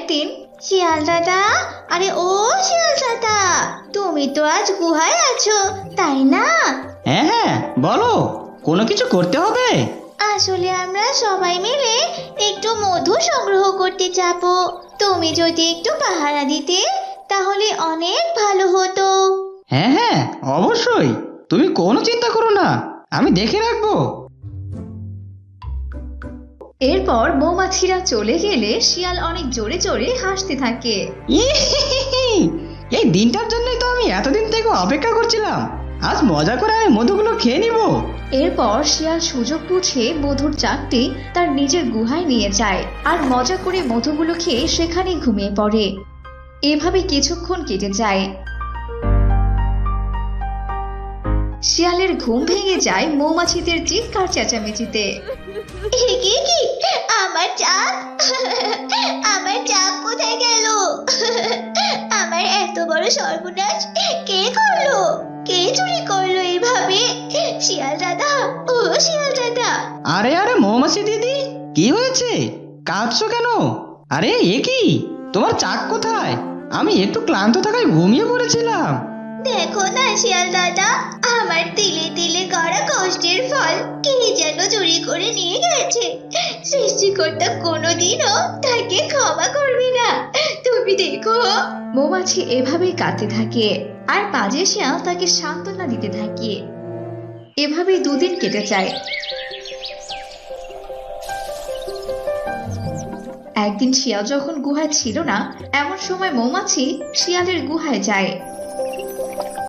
একদিন, শিয়াল দাদা, আরে ও শিয়াল দাদা, তুমি তো আজ গুহায় আছো তাই না? হ্যাঁ হ্যাঁ, বলো, কোনো কিছু করতে হবে? আসলে আমরা সবাই মিলে একটু মধু সংগ্রহ করতে যাব। তুমি যদি একটু পাহারা দিতে তাহলে অনেক ভালো হতো। হ্যাঁ হ্যাঁ, অবশ্যই, তুমি কোনো চিন্তা করো না, আমি দেখে রাখবো। এরপর মৌমাছিরা চলে গেলে শিয়াল অনেক জোরে জোরে হাসতে থাকে। ইহিহিহি, এই দিনটার জন্যই তো আমি এতদিন থেকে অপেক্ষা করছিলাম। আজ মজা করে আমি মধুগুলো খেয়ে নিব। এরপর শিয়াল সুযোগ বুঝে মধুর চাকটি তার নিজের গুহায় নিয়ে যায় আর মজা করে মধুগুলো খেয়ে সেখানে ঘুমিয়ে পড়ে। এভাবে কিছুক্ষণ কেটে যায়। শিয়ালের ঘুম ভেঙে যায় মৌমাছিদের চিৎকার চেঁচামেচিতে। আমার চাক, আমার চাক কোথায় গেল? আমার এত বড় সর্বনাশ কে করলো? কে চুরি করলো এইভাবে? শিয়াল দাদা, ও শিয়াল দাদা। আরে আরে মৌমাছি দিদি, কি হয়েছে? কাঁদছো কেন? আরে এ কি, তোমার চাক কোথায়? আমি একটু ক্লান্ত থাকায় ঘুমিয়ে পড়েছিলাম। দেখো না শিয়াল দাদা, আমার তিলে তিলে করা কষ্টের ফল কে যেন চুরি করে নিয়ে গেছে। সৃষ্টিকর্তা কোনোদিনও তাকে ক্ষমা করবে না, তুমি দেখো। মৌমাছি এভাবেই কাঁদতে থাকে আর পাজে শিয়াল তাকে সান্ত্বনা দিতে থাকে। এভাবেই দুদিন কেটে যায়। একদিন শিয়াল যখন গুহায় ছিল না, এমন সময় মৌমাছি শিয়ালের গুহায় যায়।